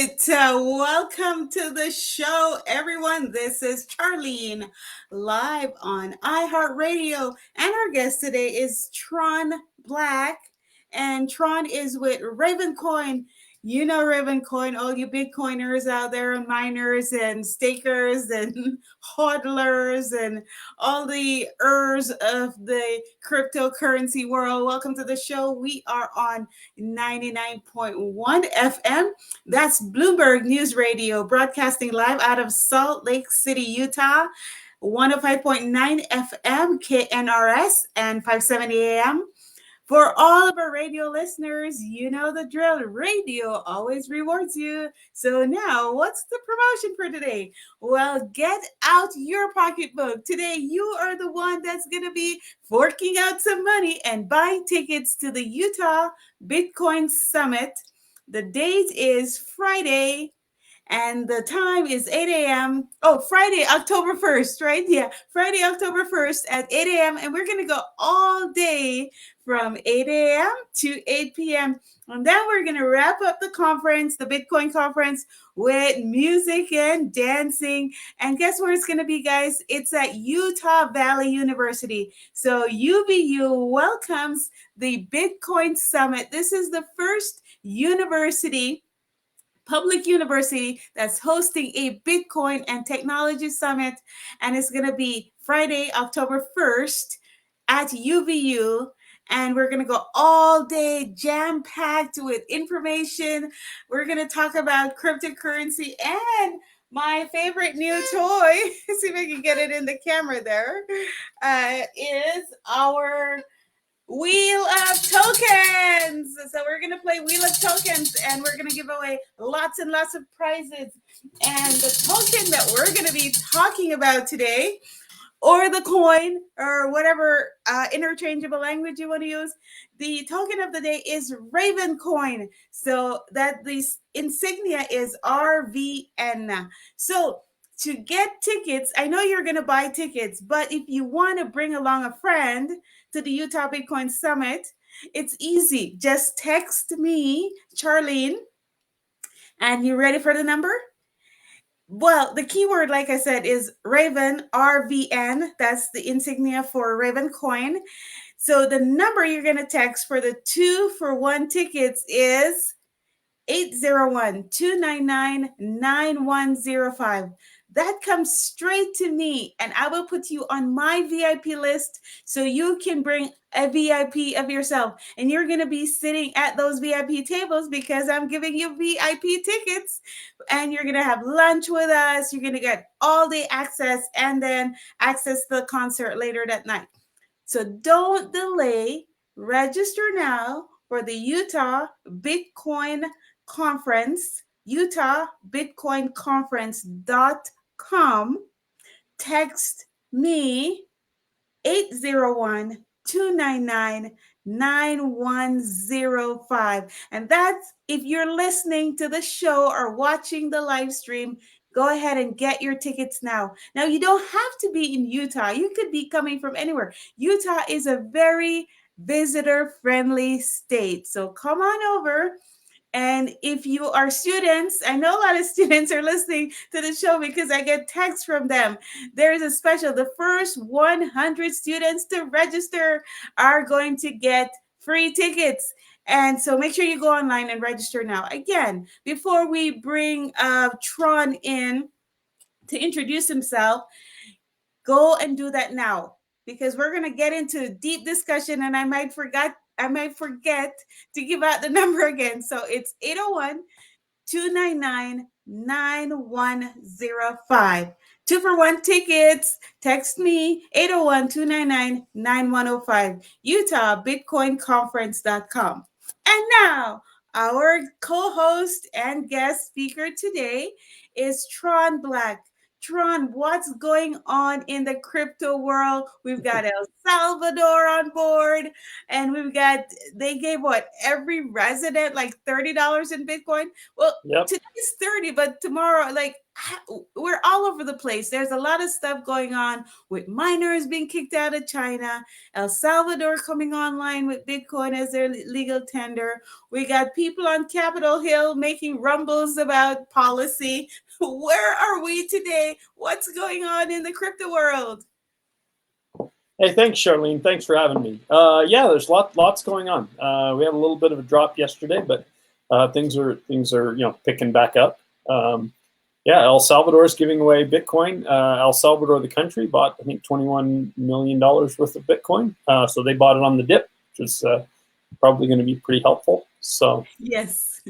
Welcome to the show, everyone. This is Charlene live on iHeartRadio. And our guest today is Tron Black. And Tron is with RavenCoin. You know RavenCoin, all you Bitcoiners out there, and miners and stakers and hodlers and all the ers of the cryptocurrency world. Welcome to the show. We are on 99.1 FM. That's Bloomberg News Radio, broadcasting live out of Salt Lake City, Utah. 105.9 FM, KNRS, and 570 AM. For all of our radio listeners, you know the drill. Radio always rewards you. So now, what's the promotion for today? Well, get out your pocketbook. Today, you are the one that's going to be forking out some money and buying tickets to the Utah Bitcoin Summit. The date is Friday, and the time is 8 a.m. Oh, Friday, October 1st, right? Yeah, Friday, October 1st at 8 a.m. And we're going to go all day from 8 a.m. to 8 p.m. And then we're going to wrap up the conference, the Bitcoin conference, with music and dancing. And guess where it's going to be, guys? It's at Utah Valley University. So UVU welcomes the Bitcoin Summit. This is the first public university that's hosting a Bitcoin and technology summit, and it's going to be Friday, October 1st at UVU, and we're going to go all day jam-packed with information. We're going to talk about cryptocurrency and my favorite new toy, see if I can get it in the camera there, is our Wheel of Tokens. So we're going to play Wheel of Tokens, and we're going to give away lots and lots of prizes. And the token that we're going to be talking about today, or the coin, or whatever interchangeable language you want to use, the token of the day is RavenCoin. So that the insignia is RVN. So to get tickets, I know you're going to buy tickets, but if you want to bring along a friend to the Utah Bitcoin Summit, it's easy. Just text me, Charlene, and you ready for the number? Well, the keyword, like I said, is Raven, RVN. That's the insignia for RavenCoin. So the number you're going to text for the 2-for-1 tickets is 801-299-9105. That comes straight to me, and I will put you on my VIP list so you can bring a VIP of yourself. And you're going to be sitting at those VIP tables because I'm giving you VIP tickets, and you're going to have lunch with us. You're going to get all day access and then access the concert later that night. So don't delay. Register now for the Utah Bitcoin Conference, UtahBitcoinConference.com. Text me 801-299-9105. And that's if you're listening to the show or watching the live stream. Go ahead and get your tickets now. Now, you don't have to be in Utah. You could be coming from anywhere. Utah is a very visitor-friendly state. So come on over. And if you are students, I know a lot of students are listening to the show because I get texts from them. There is a special. The first 100 students to register are going to get free tickets. And so make sure you go online and register now. Again, before we bring Tron in to introduce himself, go and do that now, because we're going to get into deep discussion, and I might forget to give out the number again. So it's 801-299-9105. 2-for-1 tickets. Text me 801-299-9105. UtahBitcoinConference.com. And now, our co-host and guest speaker today is Tron Black. Tron, what's going on in the crypto world? We've got El Salvador on board, and they gave every resident like $30 in Bitcoin. Well, Yep. Today's 30, but tomorrow, like, we're all over the place. There's a lot of stuff going on with miners being kicked out of China, El Salvador coming online with Bitcoin as their legal tender. We got people on Capitol Hill making rumbles about policy. Where are we today? What's going on in the crypto world? Hey, thanks, Charlene. Thanks for having me. Yeah, there's lots going on. We had a little bit of a drop yesterday, but things are picking back up. Yeah, El Salvador is giving away Bitcoin. El Salvador, the country, bought I think $21 million worth of Bitcoin. So they bought it on the dip, which is probably going to be pretty helpful. So yes.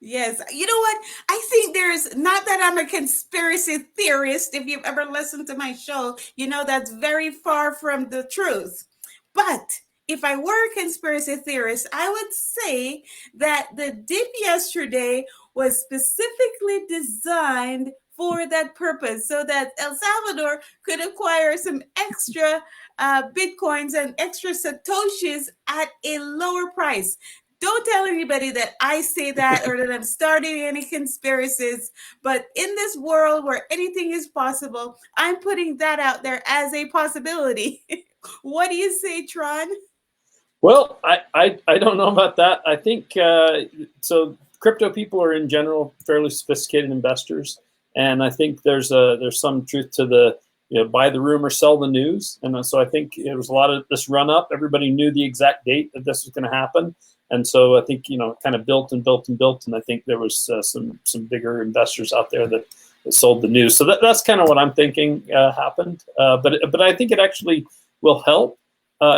Yes. You know what? I think there's, not that I'm a conspiracy theorist. If you've ever listened to my show, you know that's very far from the truth. But if I were a conspiracy theorist, I would say that the dip yesterday was specifically designed for that purpose, so that El Salvador could acquire some extra Bitcoins and extra Satoshis at a lower price. Don't tell anybody that I say that or that I'm starting any conspiracies. But in this world where anything is possible, I'm putting that out there as a possibility. What do you say, Tron? Well, I don't know about that. I think so. Crypto people are in general fairly sophisticated investors, and I think there's some truth to the buy the rumor, sell the news. And so I think it was a lot of this run up. Everybody knew the exact date that this was going to happen. And so I think, kind of built and built and built. And I think there was some bigger investors out there that sold the news. So that's kind of what I'm thinking happened. But I think it actually will help.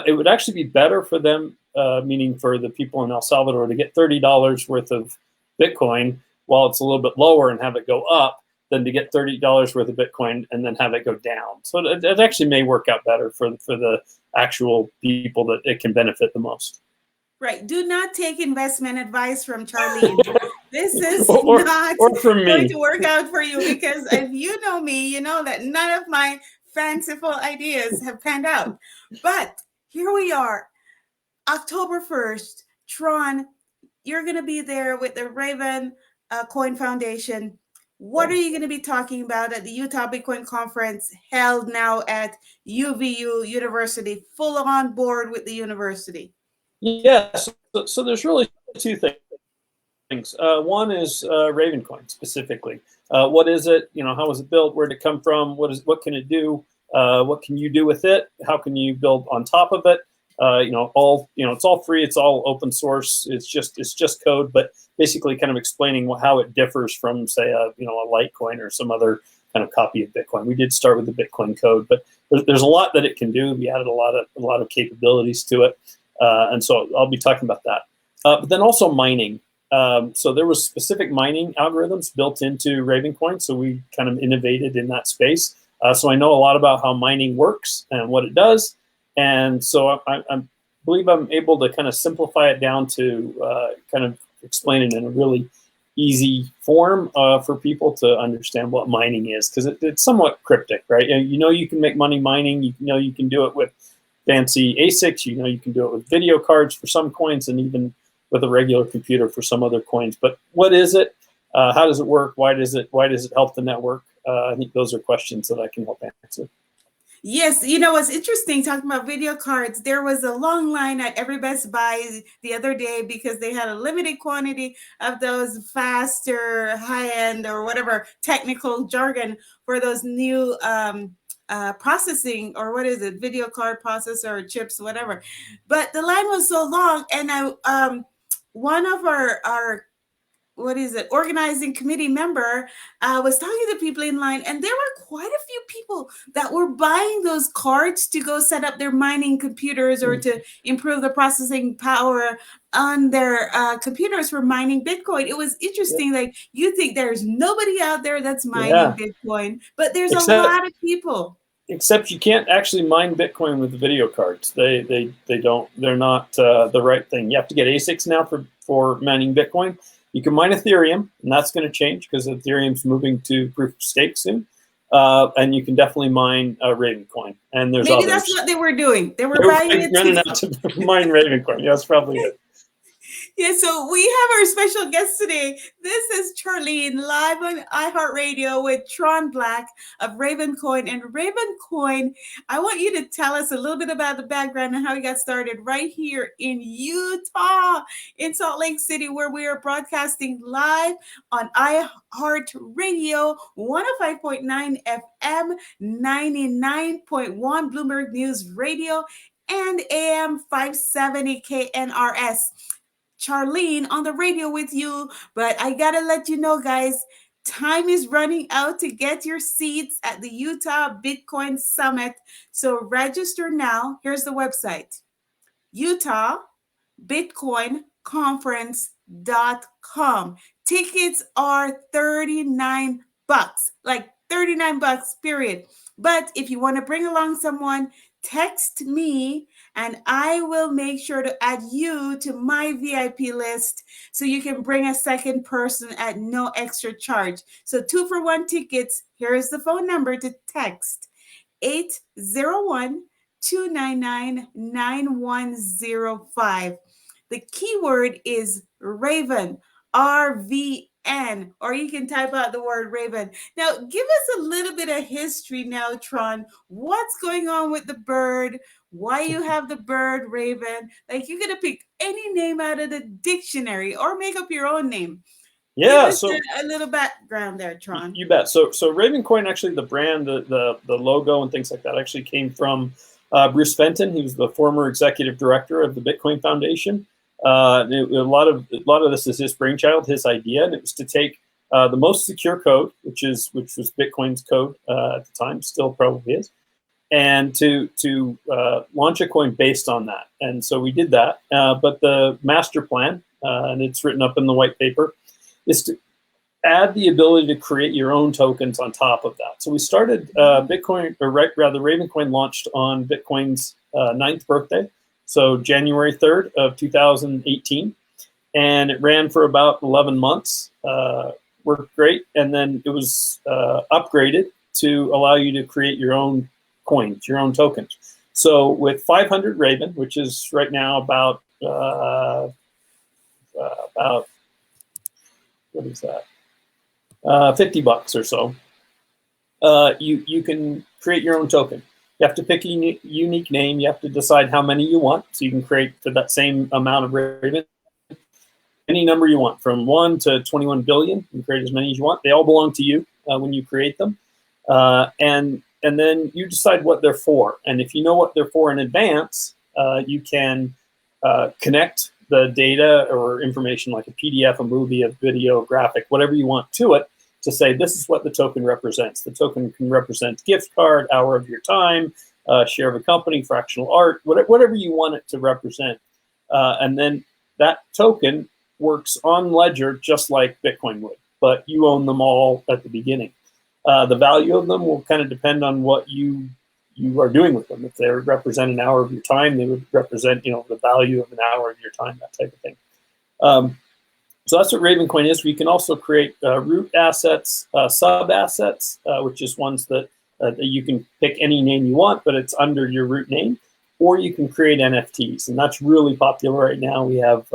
It would actually be better for them, meaning for the people in El Salvador, to get $30 worth of Bitcoin while it's a little bit lower and have it go up, than to get $30 worth of Bitcoin and then have it go down. So it actually may work out better for the actual people that it can benefit the most. Right. Do not take investment advice from Charlene. This is not going to work out for you, because if you know me, you know that none of my fanciful ideas have panned out. But here we are, October 1st, Tron, you're going to be there with the RavenCoin Foundation. What are you going to be talking about at the Utah Bitcoin Conference held now at UVU University, full on board with the university? Yes. So there's really two things. One is RavenCoin specifically. What is it? How was it built? Where did it come from? What can it do? What can you do with it? How can you build on top of it? It's all free. It's all open source. It's just code, but basically kind of explaining how it differs from, say, a Litecoin or some other kind of copy of Bitcoin. We did start with the Bitcoin code, but there's a lot that it can do. We added a lot of capabilities to it. And so I'll be talking about that. But then also mining. So there was specific mining algorithms built into RavenCoin. So we kind of innovated in that space. So I know a lot about how mining works and what it does. And so I believe I'm able to kind of simplify it down to kind of explain it in a really easy form for people to understand what mining is, because it's somewhat cryptic, right? You can make money mining. You can do it with fancy ASICs, you can do it with video cards for some coins, and even with a regular computer for some other coins. But what is it? How does it work? Why does it help the network? I think those are questions that I can help answer. Yes, what's interesting, talking about video cards, there was a long line at every Best Buy the other day because they had a limited quantity of those faster, high-end, or whatever technical jargon for those new processing, or what is it, video card processor or chips, whatever. But the line was so long, and one of our organizing committee member was talking to people in line, and there were quite a few people that were buying those cards to go set up their mining computers or to improve the processing power on their computers for mining Bitcoin. It was interesting. Like, you think there's nobody out there that's mining Bitcoin, but there's a lot of people. Except you can't actually mine Bitcoin with the video cards. They're not the right thing. You have to get ASICs now for mining Bitcoin. You can mine Ethereum, and that's going to change because Ethereum's moving to proof of stake soon. And you can definitely mine RavenCoin. And there's maybe others. That's what they were doing. They were buying it. Running out to mine RavenCoin. Yeah, that's probably it. Yeah, so we have our special guest today. This is Charlene live on iHeartRadio with Tron Black of RavenCoin. And RavenCoin, I want you to tell us a little bit about the background and how you got started right here in Utah, in Salt Lake City, where we are broadcasting live on iHeartRadio, 105.9 FM, 99.1 Bloomberg News Radio, and AM 570 KNRS. Charlene on the radio with you, but I gotta let you know, guys, time is running out to get your seats at the Utah Bitcoin Summit. So register now. Here's the website: UtahBitcoinConference.com. Tickets are $39, like $39, period. But if you want to bring along someone, text me and I will make sure to add you to my VIP list so you can bring a second person at no extra charge. So 2-for-1 tickets. Here's the phone number to text: 801-299-9105. The keyword is Raven, RVN, or you can type out the word Raven. Now, give us a little bit of history now, Tron. What's going on with the bird? Why you have the bird Raven? Like, you're going to pick any name out of the dictionary or make up your own name. Yeah, Give us so a little background there, Tron. you bet. So RavenCoin, actually, the brand, the logo, and things like that actually came from Bruce Fenton. He was the former executive director of the Bitcoin Foundation. A lot of this is his brainchild, his idea, and it was to take the most secure code, which was Bitcoin's code at the time, still probably is, and to launch a coin based on that. And so we did that. But the master plan, and it's written up in the white paper, is to add the ability to create your own tokens on top of that. So we started Bitcoin, or rather RavenCoin launched on Bitcoin's 9th birthday, so January 3rd of 2018. And it ran for about 11 months, worked great. And then it was upgraded to allow you to create your own coins, your own tokens. So with 500 Raven, which is right now about what is that? $50 or so. You can create your own token. You have to pick a unique name. You have to decide how many you want. So you can create for that same amount of Raven, any number you want, from 1 to 21 billion. You can create as many as you want. They all belong to you when you create them. And then you decide what they're for. And if you know what they're for in advance, you can connect the data or information like a PDF, a movie, a video, a graphic, whatever you want to it, to say this is what the token represents. The token can represent gift card, hour of your time, share of a company, fractional art, whatever you want it to represent. And then that token works on Ledger just like Bitcoin would, but you own them all at the beginning. The value of them will kind of depend on what you are doing with them. If they represent an hour of your time, they would represent, the value of an hour of your time, that type of thing. So that's what RavenCoin is. We can also create root assets, sub assets, which is ones that you can pick any name you want, but it's under your root name, or you can create NFTs, and that's really popular right now. We have,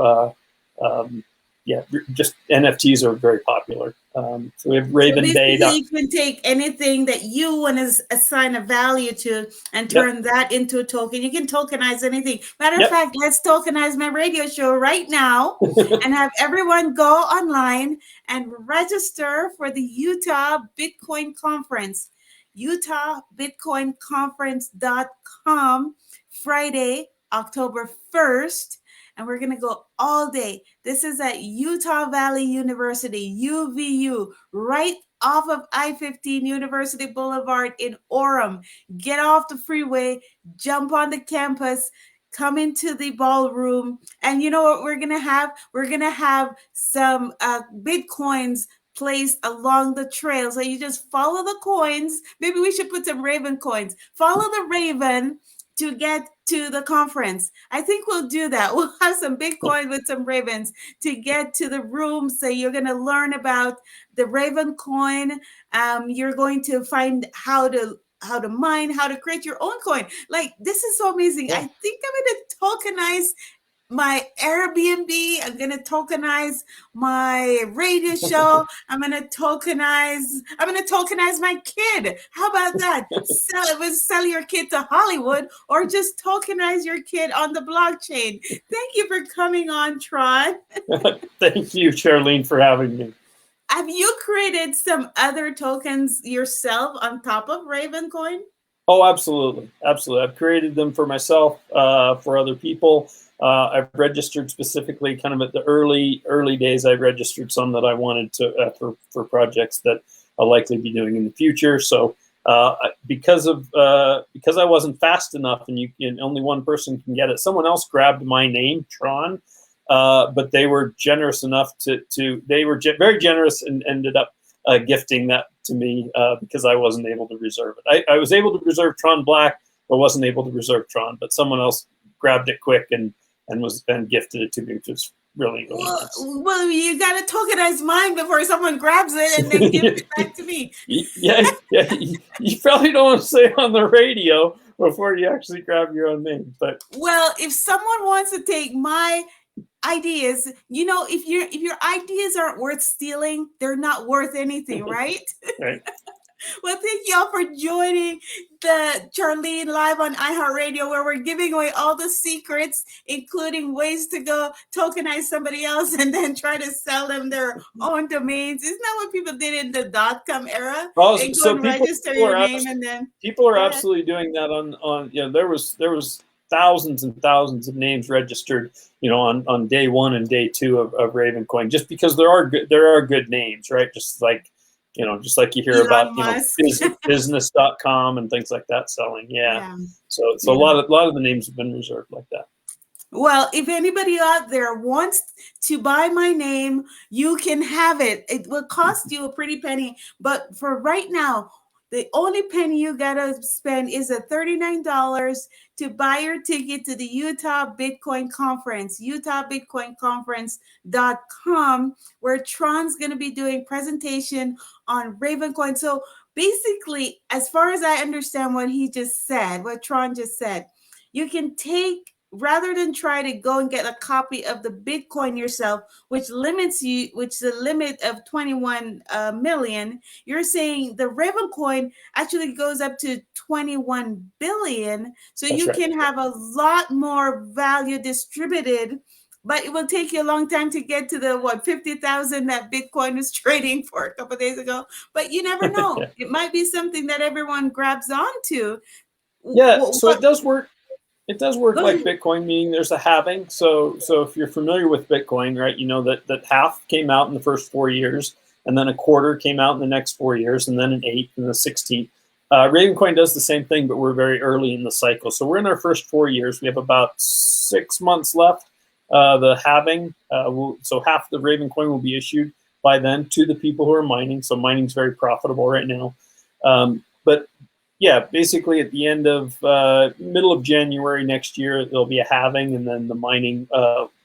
just NFTs are very popular. So we have Raven Day. You can take anything that you want to assign a value to and turn that into a token. You can tokenize anything. Matter of fact, let's tokenize my radio show right now and have everyone go online and register for the Utah Bitcoin Conference. UtahBitcoinConference.com, Friday, October 1st. And we're going to go all day. This is at Utah Valley University, UVU, right off of I-15 University Boulevard in Orem. Get off the freeway, jump on the campus, come into the ballroom. And you know what we're going to have? We're going to have some Bitcoins placed along the trail. So you just follow the coins. Maybe we should put some Raven coins. Follow the Raven to get to the conference. I think we'll do that. We'll have some Bitcoin with some Ravens to get to the room. So you're going to learn about the Raven coin. You're going to find how to mine, how to create your own coin. Like, this is so amazing. I think I'm going to tokenize my Airbnb. I'm gonna tokenize my radio show. I'm gonna tokenize my kid. How about that? Sell your kid to Hollywood, or just tokenize your kid on the blockchain. Thank you for coming on, Tron. Thank you, Charlene, for having me. Have you created some other tokens yourself on top of RavenCoin? Oh, absolutely. Absolutely. I've created them for myself, for other people. I've registered specifically kind of at the early days. I registered some that I wanted to for projects that I'll likely be doing in the future. So because I wasn't fast enough, and only one person can get it, someone else grabbed my name, Tron, but they were generous enough they were very generous and ended up gifting that to me because I wasn't able to reserve it. I was able to reserve Tron Black, but wasn't able to reserve Tron. But someone else grabbed it quick and gifted it to me, which was really nice. Well, you got to tokenize mine before someone grabs it and then gives it back to me. Yeah. You probably don't want to say it on the radio before you actually grab your own name. But well, if someone wants to take my ideas, if your ideas aren't worth stealing, they're not worth anything, right? Right. Well, thank y'all for joining the Charlene Live on iHeartRadio, where we're giving away all the secrets, including ways to go tokenize somebody else and then try to sell them their own domains. Isn't that what people did in the .com era? Oh, they go so and register your name, and then people are absolutely doing that on there was thousands and thousands of names registered, on day one and day two of RavenCoin, just because there are good names, right? Just like you hear Elon about, Musk. business.com and things like that selling. Yeah. So a lot of the names have been reserved like that. Well, if anybody out there wants to buy my name, you can have it. It will cost you a pretty penny, but for right now, the only penny you gotta spend is $39 to buy your ticket to the Utah Bitcoin Conference, utahbitcoinconference.com, where Tron's gonna be doing presentation on RavenCoin. So basically, as far as I understand what Tron just said, you can take, rather than try to go and get a copy of the Bitcoin yourself, which the limit of 21 million, you're saying the RavenCoin actually goes up to 21 billion. So That's you right. can have a lot more value distributed, but it will take you a long time to get to the 50,000 that Bitcoin was trading for a couple of days ago. But you never know. Yeah. It might be something that everyone grabs onto. Yeah, so it does work. It does work like Bitcoin, meaning there's a halving. So if you're familiar with Bitcoin, right, you know that half came out in the first 4 years, and then a quarter came out in the next 4 years, and then an eighth and the 16th. RavenCoin does the same thing, but we're very early in the cycle. So we're in our first 4 years. We have about 6 months left. The halving, so half the RavenCoin will be issued by then to the people who are mining. So mining's very profitable right now. But yeah, basically at the end of middle of January next year, there'll be a halving, and then the mining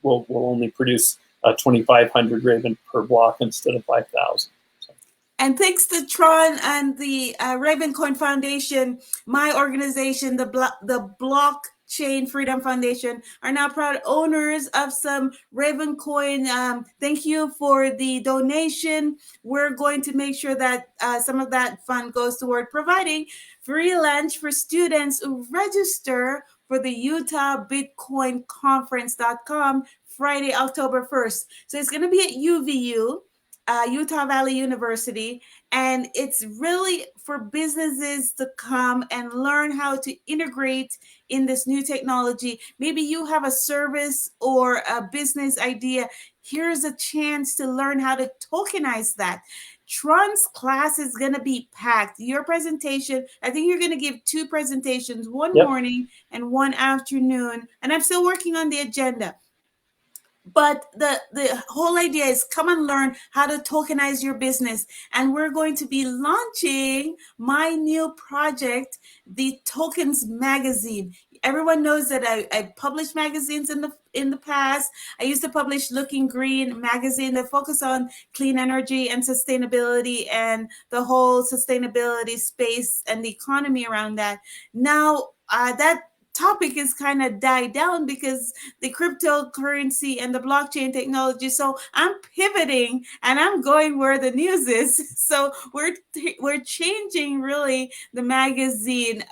will only produce 2,500 Raven per block instead of 5,000. And thanks to Tron and the RavenCoin Foundation, my organization, the Blockchain Freedom Foundation, are now proud owners of some RavenCoin. Thank you for the donation. We're going to make sure that some of that fund goes toward providing free lunch for students who register for the utahbitcoinconference.com Friday, October 1st. So it's going to be at UVU. Utah Valley University, and it's really for businesses to come and learn how to integrate in this new technology. Maybe you have a service or a business idea. Here's a chance to learn how to tokenize that. Tron's class is going to be packed. Your presentation, I think you're going to give 2 presentations, one morning and one afternoon, and I'm still working on the agenda. But the whole idea is come and learn how to tokenize your business. And we're going to be launching my new project, the Tokens Magazine. Everyone knows that I published magazines in the past. I used to publish Looking Green magazine that focus on clean energy and sustainability and the whole sustainability space and the economy around that. Now that topic has kind of died down because the cryptocurrency and the blockchain technology. So I'm pivoting and I'm going where the news is. So we're changing really the magazine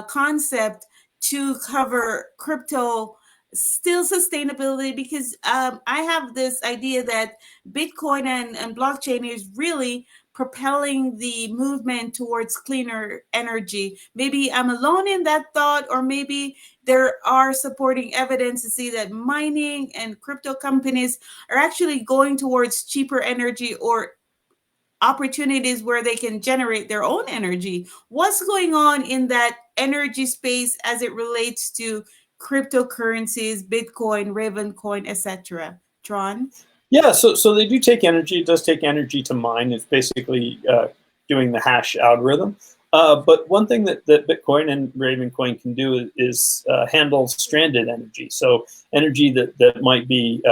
concept to cover crypto, still sustainability, because I have this idea that Bitcoin and blockchain is really propelling the movement towards cleaner energy. Maybe I'm alone in that thought, or maybe there are supporting evidence to see that mining and crypto companies are actually going towards cheaper energy or opportunities where they can generate their own energy. What's going on in that energy space as it relates to cryptocurrencies, Bitcoin, RavenCoin, etc.? Tron? Yeah, so they do take energy. It does take energy to mine. It's basically doing the hash algorithm. But one thing that Bitcoin and RavenCoin can do is handle stranded energy. So energy that might be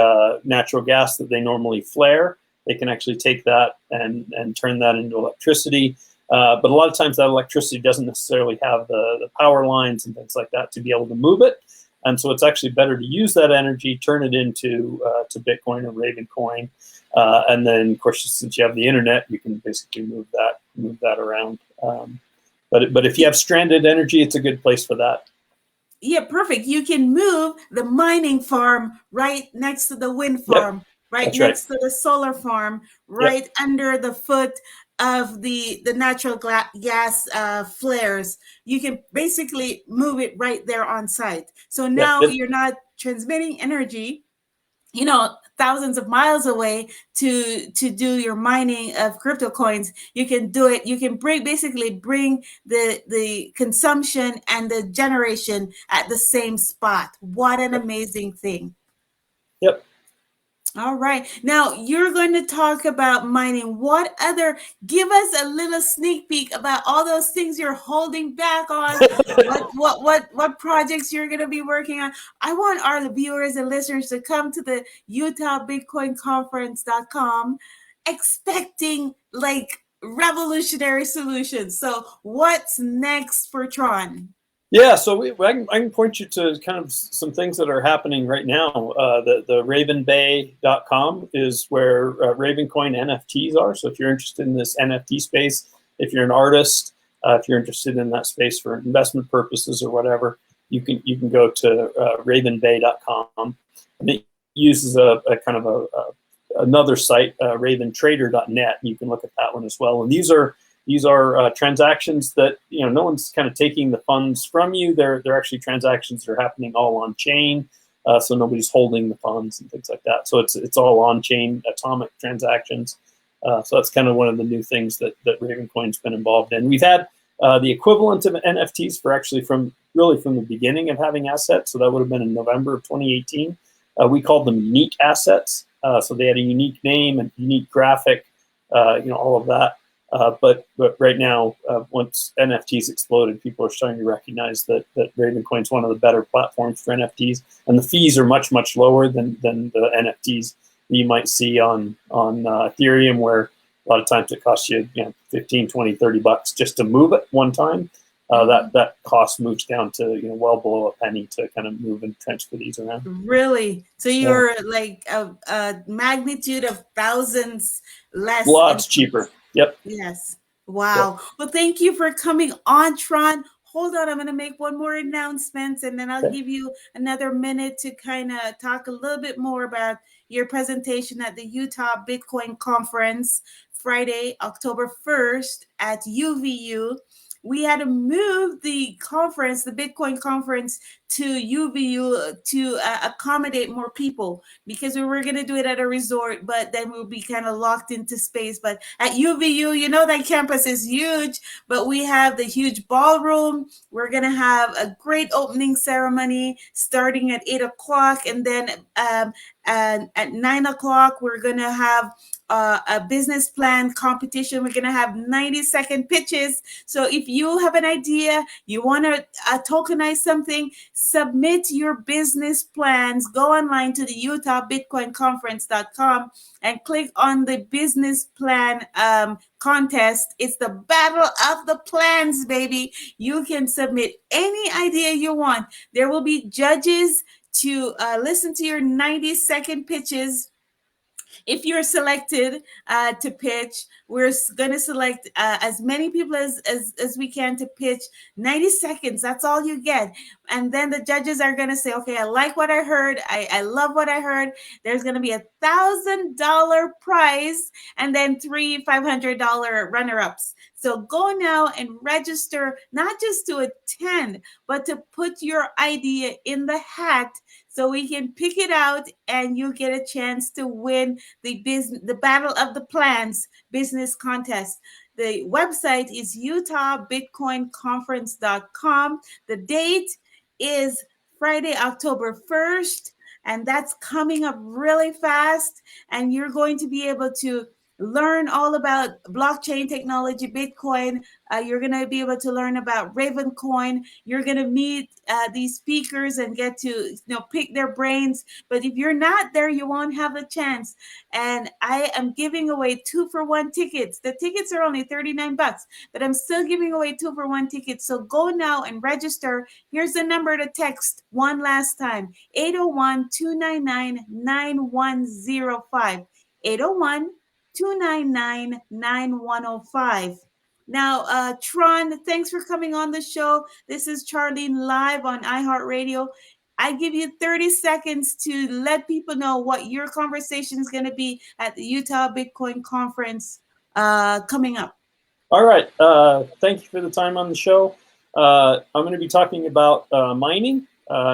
natural gas that they normally flare, they can actually take that and turn that into electricity. But a lot of times that electricity doesn't necessarily have the power lines and things like that to be able to move it. And so it's actually better to use that energy, turn it into to Bitcoin or RavenCoin, and then of course since you have the internet, you can basically move that around. But if you have stranded energy, it's a good place for that. Yeah, perfect. You can move the mining farm right next to the wind farm, Yep, right next to the solar farm, right under the foot of the natural gas flares. You can basically move it right there on site. So now you're not transmitting energy, thousands of miles away to do your mining of crypto coins. You can do it. You can bring the consumption and the generation at the same spot. What an amazing thing. Yep. All right. Now you're going to talk about mining. Give us a little sneak peek about all those things you're holding back on. what projects you're going to be working on. I want our viewers and listeners to come to the UtahBitcoinConference.com expecting like revolutionary solutions. So what's next for Tron? Yeah, so I can point you to kind of some things that are happening right now. The ravenbay.com is where RavenCoin NFTs are. So if you're interested in this NFT space, if you're an artist, if you're interested in that space for investment purposes or whatever, you can go to ravenbay.com. And it uses a kind of another site, raventrader.net. You can look at that one as well. And these are transactions that no one's kind of taking the funds from you. They're actually transactions that are happening all on chain, so nobody's holding the funds and things like that. So it's all on chain atomic transactions. So that's kind of one of the new things that RavenCoin's been involved in. We've had the equivalent of NFTs from the beginning of having assets. So that would have been in November of 2018. We called them unique assets. So they had a unique name and unique graphic, all of that. But right now, once NFTs exploded, people are starting to recognize that RavenCoin is one of the better platforms for NFTs, and the fees are much lower than the NFTs that you might see on Ethereum, where a lot of times it costs you $15, $20, $30 just to move it one time. That cost moves down to well below a penny to kind of move and transfer these around. Really? So you're like a magnitude of thousands less. Lots cheaper. Yep. Yes. Wow. Yep. Well, thank you for coming on, Tron. Hold on, I'm going to make one more announcement, and then I'll give you another minute to kind of talk a little bit more about your presentation at the Utah Bitcoin Conference, Friday, October 1st at UVU. We had to move the conference, the Bitcoin conference, to UVU to accommodate more people, because we were going to do it at a resort, but then we'll be kind of locked into space. But at UVU, that campus is huge, but we have the huge ballroom. We're going to have a great opening ceremony starting at 8 o'clock. And then at 9 o'clock, we're going to have a business plan competition. We're going to have 90-second pitches. So if you have an idea, you want to tokenize something, submit your business plans. Go online to the UtahBitcoinConference.com and click on the business plan contest. It's the battle of the plans, baby. You can submit any idea you want. There will be judges to listen to your 90-second pitches. If you're selected to pitch, we're going to select as many people as we can to pitch. 90 seconds, that's all you get. And then the judges are going to say, okay, I like what I heard. I love what I heard. There's going to be $1,000 prize and then 3 $500 runner-ups. So go now and register, not just to attend, but to put your idea in the hat so we can pick it out and you get a chance to win the Battle of the Plans business contest. The website is UtahBitcoinConference.com. The date is Friday, October 1st, and that's coming up really fast. And you're going to be able to learn all about blockchain technology, Bitcoin. You're going to be able to learn about RavenCoin. You're going to meet these speakers and get to pick their brains. But if you're not there, you won't have a chance. And I am giving away 2-for-1 tickets. The tickets are only $39, but I'm still giving away 2-for-1 tickets. So go now and register. Here's the number to text one last time: 801-299-9105. 801-299-9105. Now, Tron, thanks for coming on the show. This is Charlene live on iHeartRadio. I give you 30 seconds to let people know what your conversation is going to be at the Utah Bitcoin Conference coming up. All right. Thank you for the time on the show. I'm going to be talking about mining,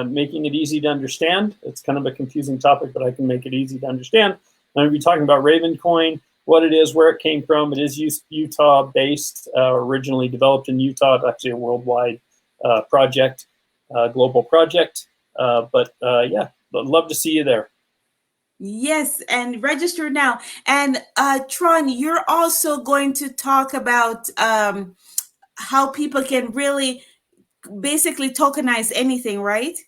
making it easy to understand. It's kind of a confusing topic, but I can make it easy to understand. I'm going to be talking about RavenCoin, what it is, where it came from. It is Utah-based, originally developed in Utah. It's actually a worldwide project, global project. But yeah, I'd love to see you there. Yes, and register now. And Tron, you're also going to talk about how people can really basically tokenize anything, right?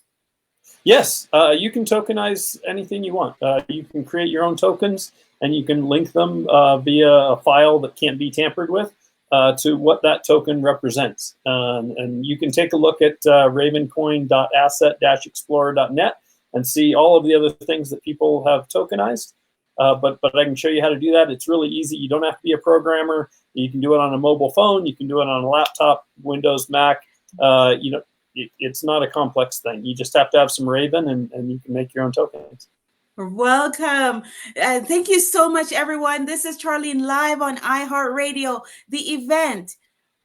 Yes, you can tokenize anything you want. You can create your own tokens, and you can link them via a file that can't be tampered with to what that token represents. And you can take a look at ravencoin.asset-explorer.net and see all of the other things that people have tokenized. But I can show you how to do that. It's really easy. You don't have to be a programmer. You can do it on a mobile phone. You can do it on a laptop, Windows, Mac. It's not a complex thing. You just have to have some Raven, and you can make your own tokens. Welcome. Thank you so much, everyone. This is Charlene live on iHeartRadio. The event,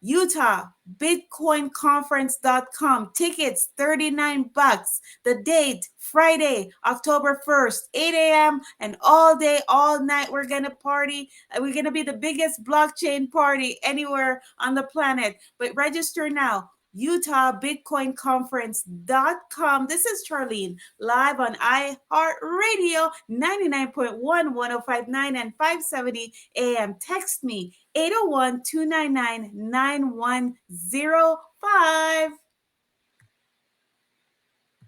UtahBitcoinConference.com. Tickets, $39. The date, Friday, October 1st, 8 a.m. and all day, all night. We're going to party. We're going to be the biggest blockchain party anywhere on the planet. But register now. UtahBitcoinConference.com. This is Charlene live on iHeartRadio 99.1, 1059 and 570 AM. Text me 801-299-9105.